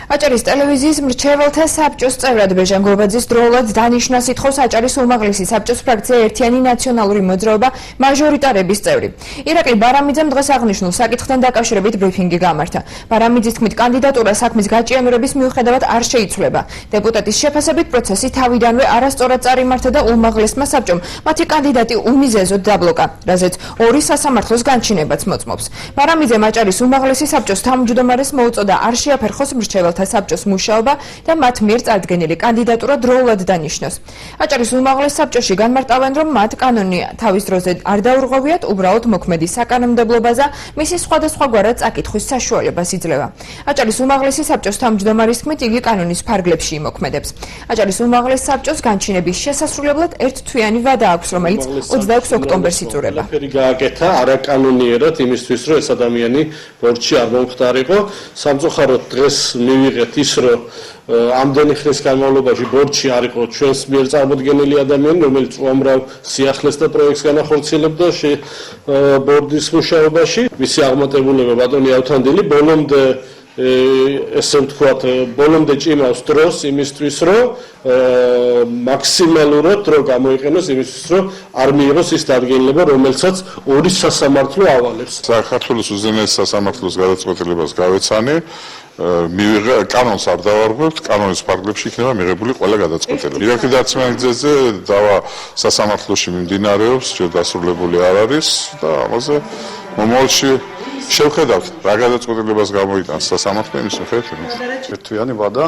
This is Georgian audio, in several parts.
აჭარის ტელევიზიის მრჩეველთა საბჭოს წევრად ბეჟან გობაძის დროულად დანიშნა სიტყვის აჭარის უმაღლესი საბჭოს ფრაქცია ერთიანი ნაციონალური მოძრაობა მაჟორიტარების წევრი. ირაკლი ბარამიძემ დღეს აღნიშნულ საკითხთან დაკავშირებით ბრიფინგი გამართა. ბარამიძის თქმით, კანდიდატურა საქმის გაჭიანურების მიუხედავად არ შეიცვლება. დეპუტატის შეფასებით პროცესი თავიდანვე არასწორად წარიმართა და უმაღლესმა საბჭომ მათი კანდიდატი უმიზეზოდ დაბლოკა, რაზეც ორი სასამართლოს განჩინებაც მოწმობს. ბარამიძემ აჭარის უმაღლესი საბჭოს თავმჯდომარეს მოუწოდა არ შეაფერხოს მრჩეველთა საბჭოს მუშაობა და მათ მიერ წარდგენილი კანდიდატურა დროულად დანიშნოს. აჭარის უმაღლეს საბჭოში განმარტავენ, რომ მათ კანონი თავის დროზე არ დაურღვევიათ, უბრალოდ მოქმედი საკანონმდებლობაზე მისი სხვადასხვაგვარად წაკითხვის საშუალებას იძლევა. აჭარის უმაღლესი საბჭოს თავმჯდომარის თქმით, იგი კანონის ფარგლებში იმოქმედებს. აჭარის უმაღლეს საბჭოს განჩინების შესასრულებლად ერთთვიანი ვადა აქვს, რომელიც 26 ოქტომბერს იწურება. გააკეთა არაკანონიერად იმისთვის, რომ ეს ადამიანი ბორჩი არ მომხდარიყო. სამწუხაროდ დღეს მივიღეთ ის, რომ ამდენი ხნის განმავლობაში ბორჩი არ იყო ჩვენს მიერ წარმოდგენილი ადამიანი, რომელიც უამრავ სიახლეს და პროექტს განახორციელებდა ბორდის მუშაობაში. მისი აღმატებულება ბატონი ავთანდილი ბოლომდე ესე ვთქვათ, ბოლომდე ჭიმავს დროს იმისთვის, რომ მაქსიმალურად დრო გამოიყენოს იმისთვის, რომ არ მიიღოს ის დადგენილება, რომელსაც ორი სასამართლო ავალებს. საქართველოს უზენაეს სასამართლოს გადაწყვეტილებას გავეცანი, კანონს არ დავარღვევთ, კანონის ფარგლებში იქნება მიღებული ყველა გადაწყვეტილება. ირაკლი დარწმუნებაზე დავა სასამართლოში მიმდინარეობს, ჯერ დასრულებული არ არის და ამაზე მომავალში შევხედავთ, რა გადაწყვეტილებას გამოიტანს სასამართლო იმის მიხედვით. ერთთვიანი ვადა,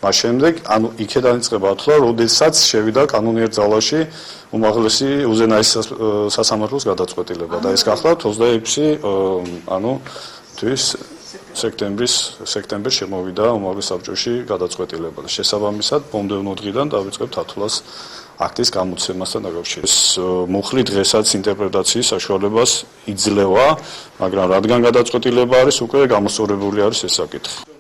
მას შემდეგ, ანუ იქედან იწყება თვლა, როდესაც შევიდა კანონიერ ძალაში უმაღლესი უზენაეს სასამართლოს გადაწყვეტილება და ეს გახლავთ 26 თვის სექტემბერს შემოვიდა უმაღლეს საბჭოში გადაწყვეტილება. შესაბამისად, მომდევნო დღიდან დავიწყებთ ათვლას აქტის გამოცემასთან დაკავშირებით. მუხლი დღესაც ინტერპრეტაციის საშუალებას იძლევა, მაგრამ რადგან გადაწყვეტილება არის, უკვე გამოსწორებული არის ეს საკითხი.